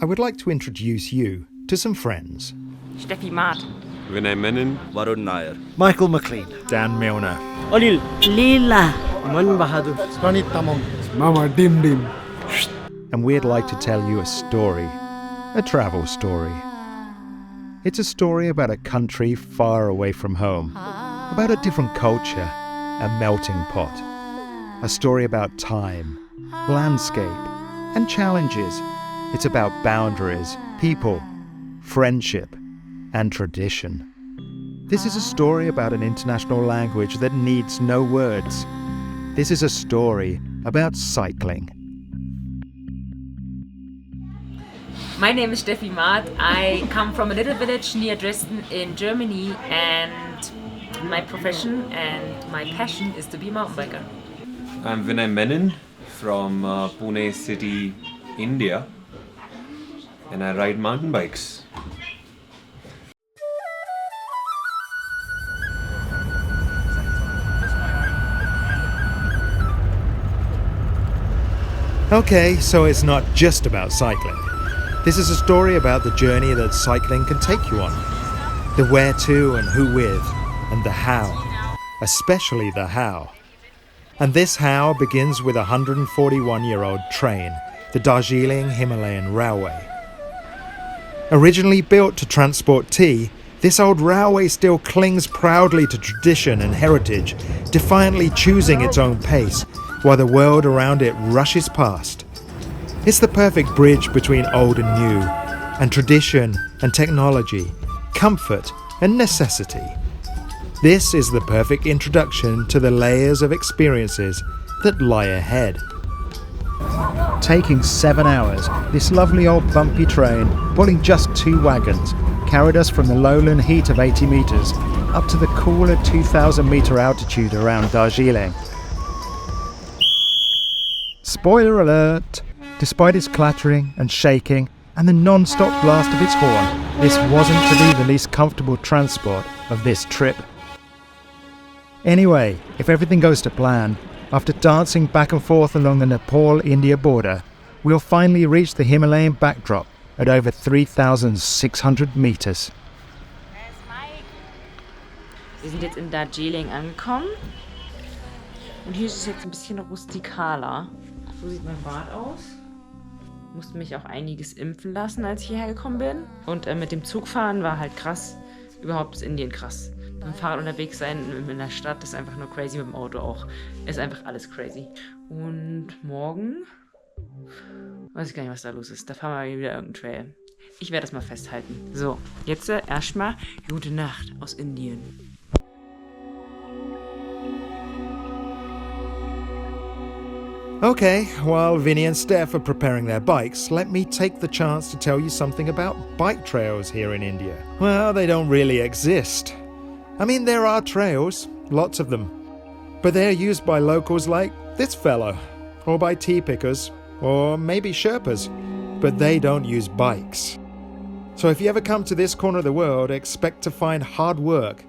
I would like to introduce you to some friends. Steffi Marth. Vinay Menon. Varun Nair. Michael McLean. Dan Milner. Anil. Leela. Man Bahadur. Ronit Tamong. Mama Dim Dim. And we'd like to tell you a story, a travel story. It's a story about a country far away from home, about a different culture, a melting pot. A story about time, landscape, and challenges. It's about boundaries, people, friendship, and tradition. This is a story about an international language that needs no words. This is a story about cycling. My name is Steffi Marth. I come from a little village near Dresden in Germany, and my profession and my passion is to be a mountain biker. I'm Vinay Menon from Pune city, India, and I ride mountain bikes. Okay, so it's not just about cycling. This is a story about the journey that cycling can take you on. The where to and who with, and the how, especially the how. And this how begins with a 141-year-old train, the Darjeeling Himalayan Railway. Originally built to transport tea, this old railway still clings proudly to tradition and heritage, defiantly choosing its own pace, while the world around it rushes past. It's the perfect bridge between old and new, and tradition and technology, comfort and necessity. This is the perfect introduction to the layers of experiences that lie ahead. Taking 7 hours, this lovely old bumpy train, pulling just 2 wagons, carried us from the lowland heat of 80 metres up to the cooler 2,000 metre altitude around Darjeeling. Spoiler alert! Despite its clattering and shaking and the non-stop blast of its horn, this wasn't to be the least comfortable transport of this trip. Anyway, if everything goes to plan, after dancing back and forth along the Nepal-India border, we'll finally reach the Himalayan backdrop at over 3,600 meters. Wir sind jetzt in Darjeeling angekommen. Und hier ist es jetzt ein bisschen rustikaler. So sieht mein Bad aus. Musste mich auch einiges impfen lassen, als ich hierher gekommen bin. Und mit dem Zugfahren war halt krass. Überhaupt ist Indien krass. Mit dem Fahrrad unterwegs sein in der Stadt ist einfach nur crazy, mit dem Auto auch. Ist einfach alles crazy. Und morgen weiß ich gar nicht, was da los ist. Da fahren wir wieder irgendeinen Trail. Ich werde das mal festhalten. So, jetzt erstmal gute Nacht aus Indien. Okay, while Vinny and Steph are preparing their bikes, let me take the chance to tell you something about bike trails here in India. Well, they don't really exist. I mean, there are trails, lots of them, but they're used by locals like this fellow, or by tea pickers, or maybe Sherpas, but they don't use bikes. So if you ever come to this corner of the world, expect to find hard work,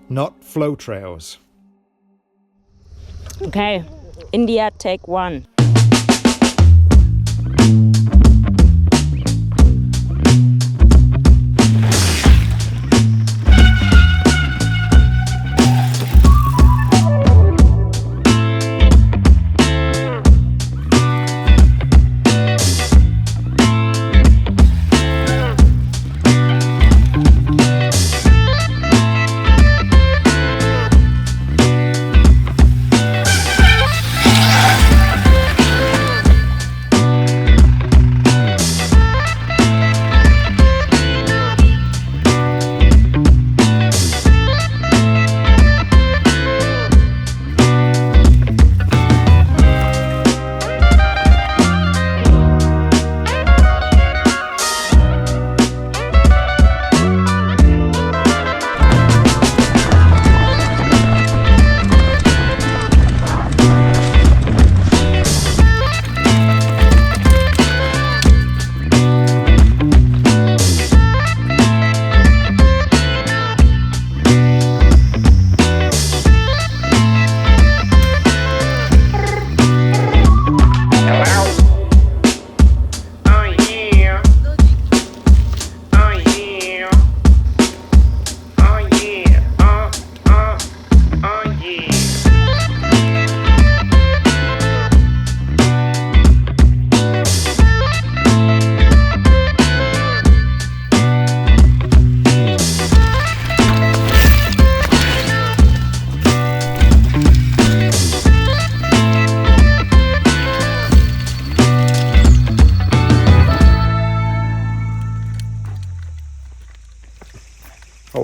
not flow trails. Okay, India, take 1.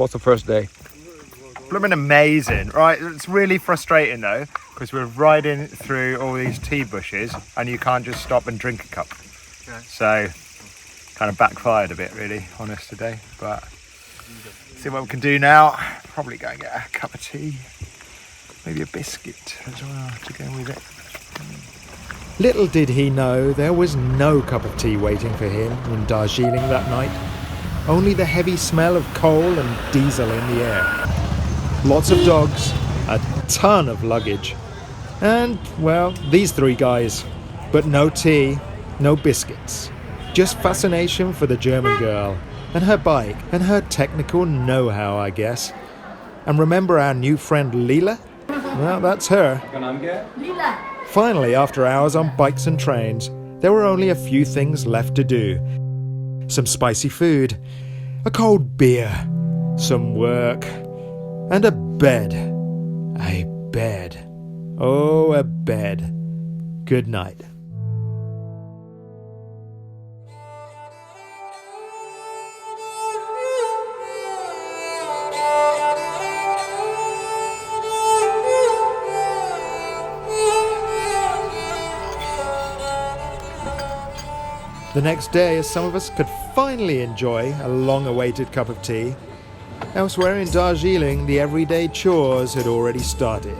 was the first day? Blooming amazing, right? It's really frustrating though, because we're riding through all these tea bushes and you can't just stop and drink a cup. So, kind of backfired a bit really on us today, but see what we can do now. Probably go and get a cup of tea, maybe a biscuit as well to go with it. Little did he know there was no cup of tea waiting for him in Darjeeling that night. Only the heavy smell of coal and diesel in the air. Lots of dogs, a ton of luggage, and, well, these three guys. But no tea, no biscuits. Just fascination for the German girl and her bike and her technical know-how, I guess. And remember our new friend Leela? Well, that's her. Finally, after hours on bikes and trains, there were only a few things left to do. Some spicy food, a cold beer, some work, and a bed. A bed. Oh, a bed. Good night. The next day, as some of us could finally enjoy a long-awaited cup of tea, elsewhere in Darjeeling, the everyday chores had already started.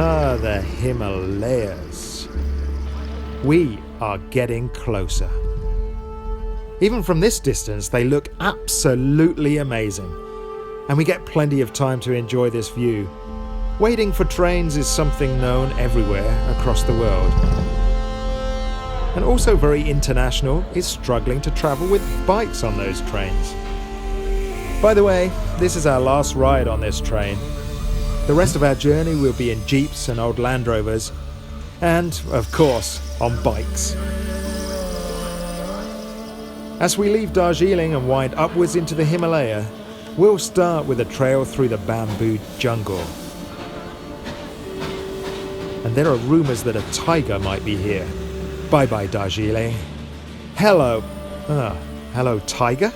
Ah, the Himalayas. We are getting closer. Even from this distance, they look absolutely amazing. And we get plenty of time to enjoy this view. Waiting for trains is something known everywhere across the world. And also very international is struggling to travel with bikes on those trains. By the way, this is our last ride on this train. The rest of our journey will be in Jeeps and old Land Rovers, and, of course, on bikes. As we leave Darjeeling and wind upwards into the Himalaya, we'll start with a trail through the bamboo jungle. And there are rumours that a tiger might be here. Bye-bye, Darjeeling. Hello. Hello, tiger?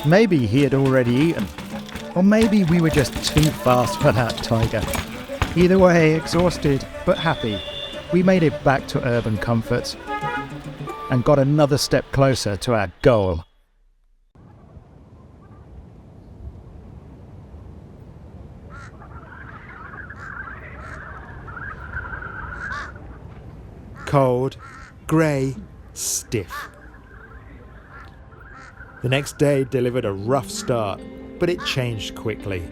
Maybe he had already eaten. Or maybe we were just too fast for that tiger. Either way, exhausted but happy, we made it back to urban comforts and got another step closer to our goal. Cold, grey, stiff. The next day delivered a rough start, but it changed quickly.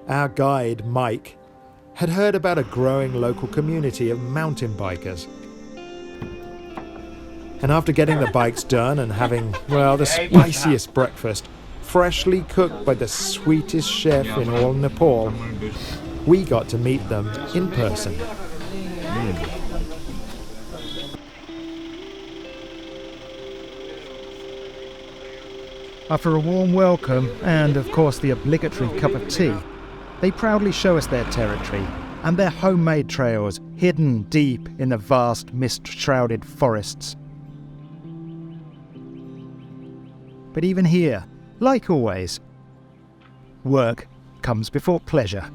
Our guide, Mike, had heard about a growing local community of mountain bikers. And after getting the bikes done and having, well, the spiciest breakfast, freshly cooked by the sweetest chef in all Nepal, we got to meet them in person. After a warm welcome and, of course, the obligatory cup of tea, they proudly show us their territory and their homemade trails hidden deep in the vast mist-shrouded forests. But even here, like always, work comes before pleasure.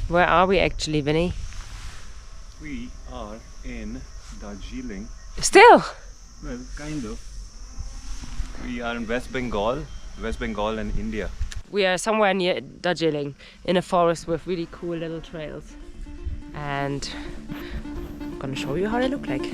Where are we actually, Vinny? We are in Darjeeling. Still? Well, kind of. We are in West Bengal and India. We are somewhere near Darjeeling, in a forest with really cool little trails. And I'm gonna show you how they look like.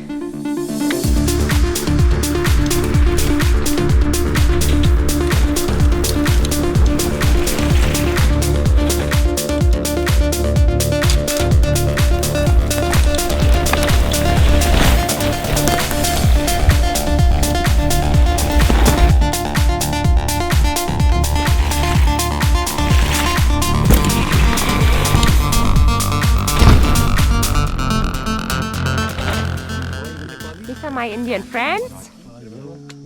These are my Indian friends.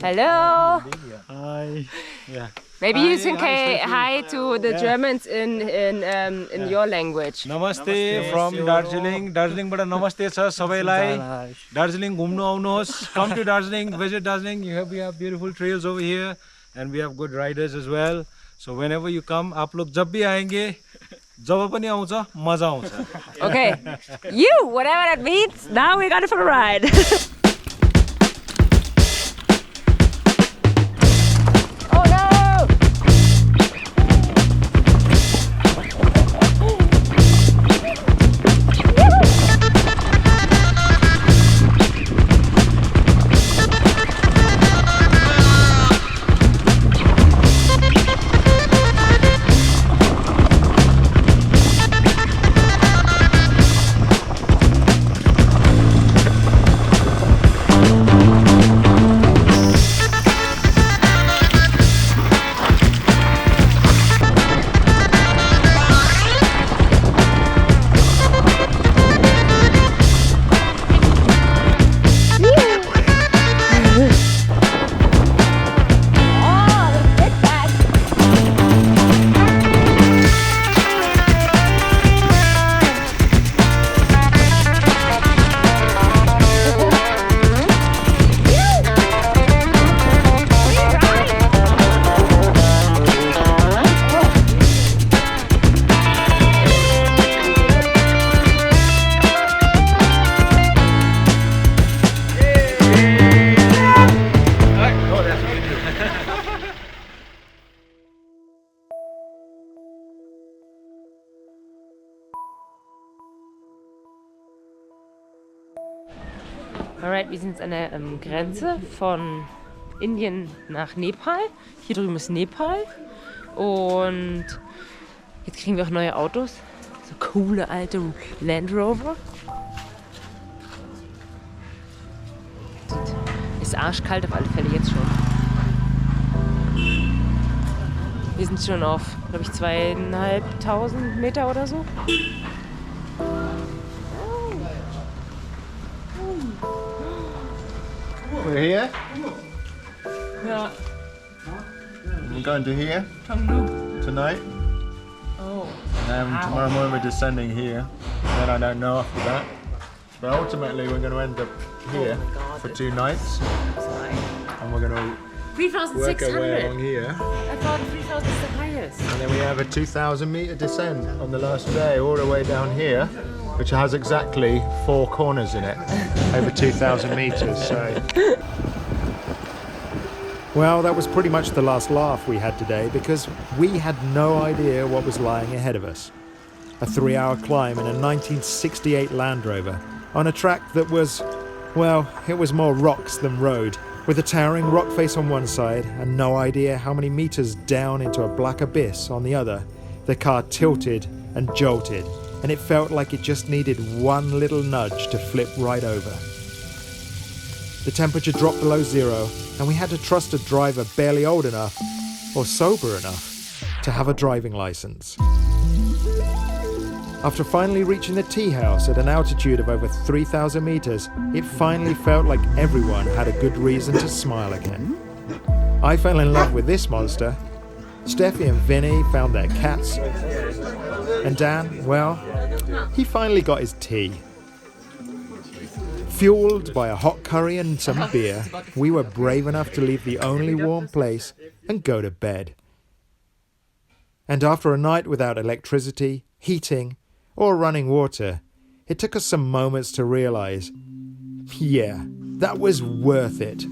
Hello. Hi. Yeah. Maybe you can say hi to the Germans in your language. Namaste from Darjeeling. Darjeeling bata namaste sir sabailai. Darjeeling घुम्नु आउनुहोस्. Come to Darjeeling, visit Darjeeling. We have beautiful trails over here and we have good riders as well. So whenever you come, आप लोग जब भी आएंगे, जब पनि आउँछ, मजा आउँछ. Okay. You, whatever that means. Now we're going for a ride. Oh no! Alright, wir sind jetzt an der Grenze von Indien nach Nepal. Hier drüben ist Nepal. Und jetzt kriegen wir auch neue Autos. So coole alte Land Rover. Ist arschkalt auf alle Fälle jetzt schon. Wir sind schon auf, glaube ich, 2500 Meter oder so. We're here. Ja. We're going to here tonight. Oh. And tomorrow morning we're descending here. Then I don't know after that. But ultimately we're going to end up here for 2 nights. And we're going to work our way along 3,600. here. I thought 3,000 is the highest. And then we have a 2,000 meter descent on the last day all the way down here, which has exactly 4 corners in it, over 2,000 meters. So. Well, that was pretty much the last laugh we had today because we had no idea what was lying ahead of us. A 3-hour climb in a 1968 Land Rover on a track that was, well, it was more rocks than road, with a towering rock face on one side and no idea how many meters down into a black abyss on the other. The car tilted and jolted, and it felt like it just needed one little nudge to flip right over. The temperature dropped below 0, and we had to trust a driver barely old enough, or sober enough, to have a driving license. After finally reaching the tea house at an altitude of over 3,000 meters, it finally felt like everyone had a good reason to smile again. I fell in love with this monster. Steffi and Vinny found their cats. And Dan, well, he finally got his tea. Fueled by a hot curry and some beer, we were brave enough to leave the only warm place and go to bed. And after a night without electricity, heating, or running water, it took us some moments to realize, yeah, that was worth it.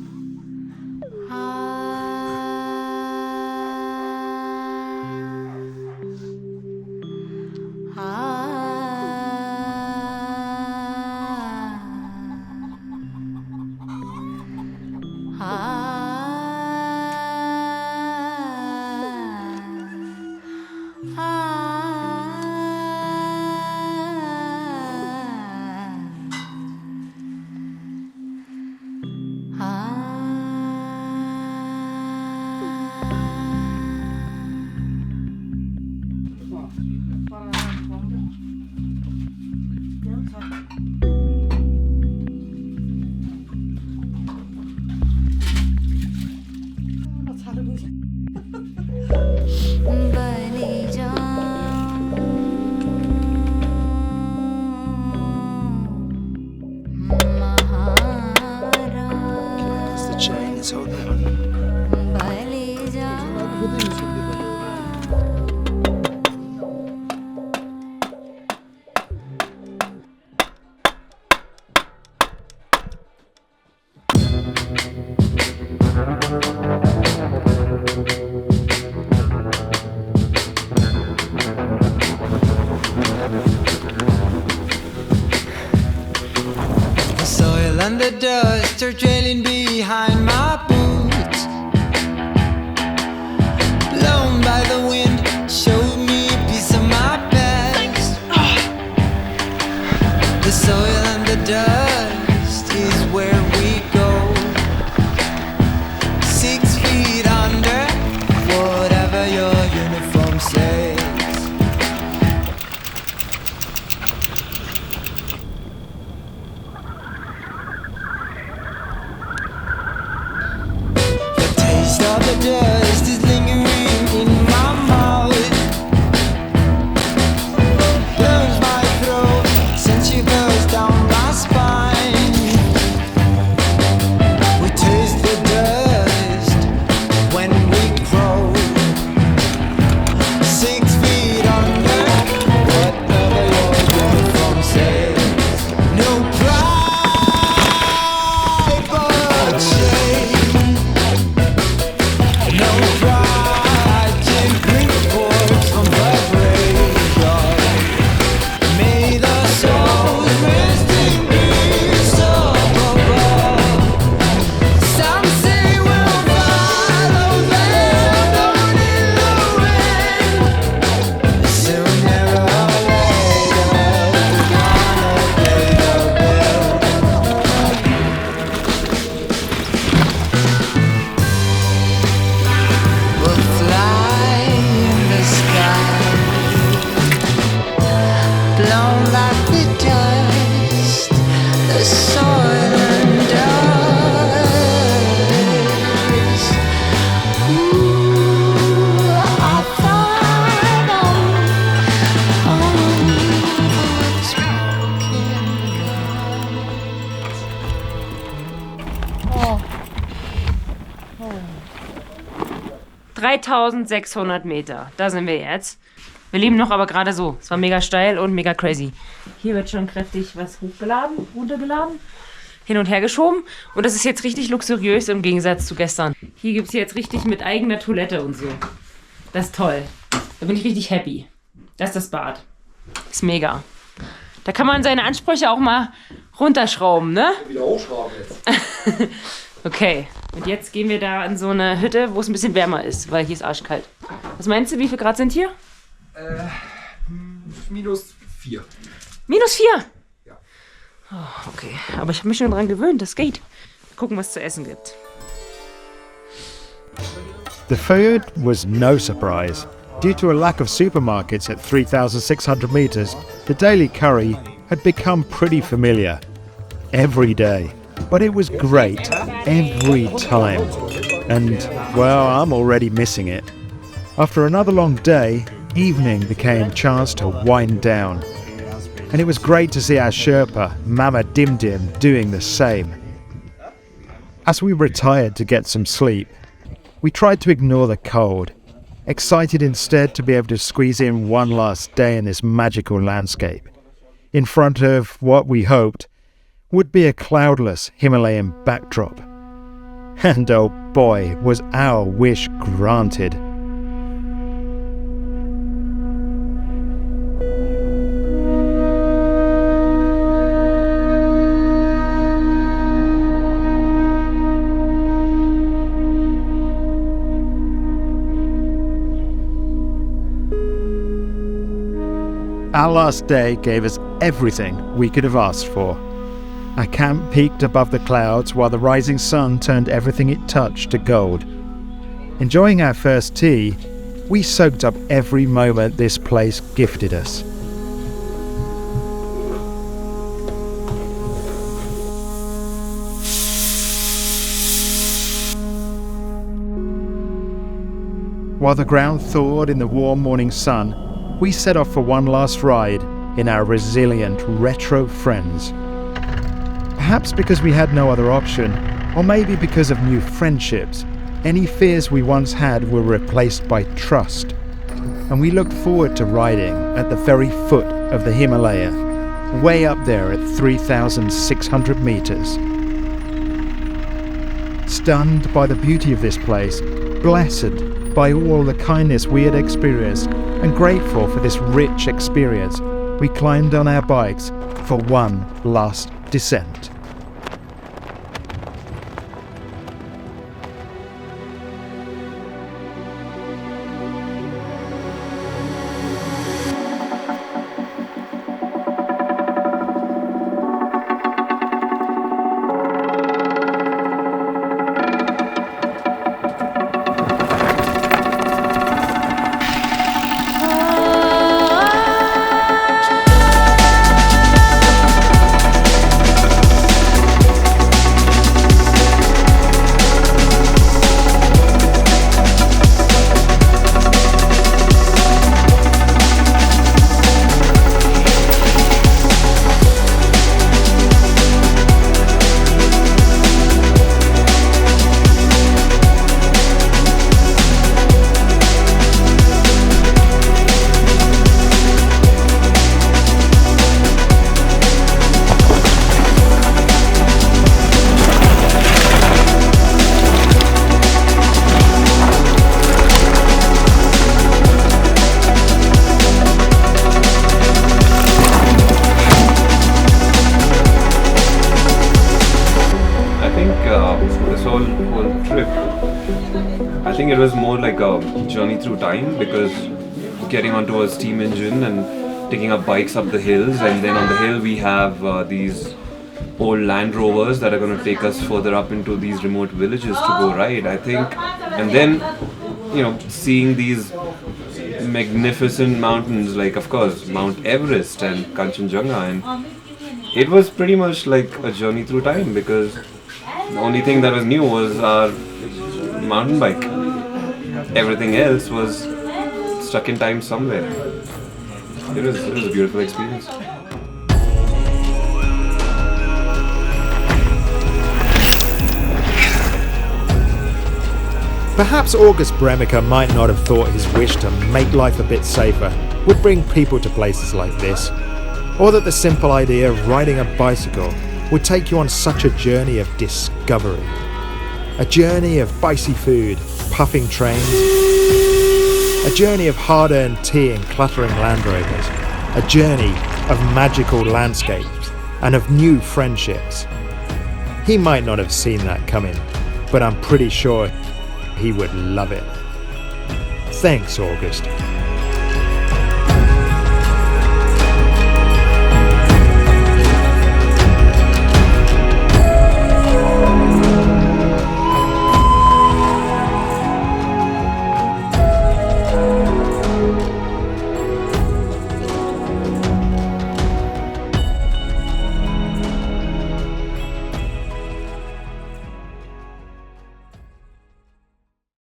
And the dust are trailing behind my boots. Blown by the wind, showed me a piece of my past. The soil and the dust is where we go. 6 feet under, whatever your uniform says. The dust is lingering in my mouth, burns my throat, sends shivers down my spine. We taste the dust when we grow. 6 feet under, whatever your uniform says. No pride but shame. No 3600 Meter. Da sind wir jetzt. Wir leben noch aber gerade so. Es war mega steil und mega crazy. Hier wird schon kräftig was hochgeladen, runtergeladen, hin und her geschoben. Und das ist jetzt richtig luxuriös im Gegensatz zu gestern. Hier gibt es jetzt richtig mit eigener Toilette und so. Das ist toll. Da bin ich richtig happy. Das ist das Bad. Ist mega. Da kann man seine Ansprüche auch mal runterschrauben, ne? Wieder hochschrauben jetzt. Okay, und jetzt gehen wir da in so eine Hütte, wo es ein bisschen wärmer ist, weil hier ist arschkalt. Was meinst du, wie viel Grad sind hier? -4. -4? Ja. Oh, okay, aber ich habe mich schon dran gewöhnt, das geht. Gucken, was es zu essen gibt. The food was no surprise. Due to a lack of supermarkets at 3,600 meters, the daily curry had become pretty familiar every day. But it was great every time. And, well, I'm already missing it. After another long day, evening became a chance to wind down. And it was great to see our Sherpa, Mama Dim Dim, doing the same. As we retired to get some sleep, we tried to ignore the cold, excited instead to be able to squeeze in one last day in this magical landscape, in front of what we hoped would be a cloudless Himalayan backdrop. And oh boy, was our wish granted. Our last day gave us everything we could have asked for. Our camp peaked above the clouds while the rising sun turned everything it touched to gold. Enjoying our first tea, we soaked up every moment this place gifted us. While the ground thawed in the warm morning sun, we set off for one last ride in our resilient retro friends. Perhaps because we had no other option, or maybe because of new friendships, any fears we once had were replaced by trust. And we looked forward to riding at the very foot of the Himalaya, way up there at 3,600 meters. Stunned by the beauty of this place, blessed by all the kindness we had experienced, and grateful for this rich experience, we climbed on our bikes for one last descent. I think it was more like a journey through time, because getting onto a steam engine and taking up bikes up the hills, and then on the hill we have these old Land Rovers that are going to take us further up into these remote villages to go ride, I think. And then, you know, seeing these magnificent mountains like, of course, Mount Everest and Kanchenjunga, and it was pretty much like a journey through time, because the only thing that was new was our mountain bike. Everything else was stuck in time somewhere. It was a beautiful experience. Perhaps August Bremiker might not have thought his wish to make life a bit safer would bring people to places like this, or that the simple idea of riding a bicycle would take you on such a journey of discovery. A journey of spicy food, puffing trains, a journey of hard-earned tea and cluttering Land Rovers, a journey of magical landscapes and of new friendships. He might not have seen that coming, but I'm pretty sure he would love it. Thanks, August.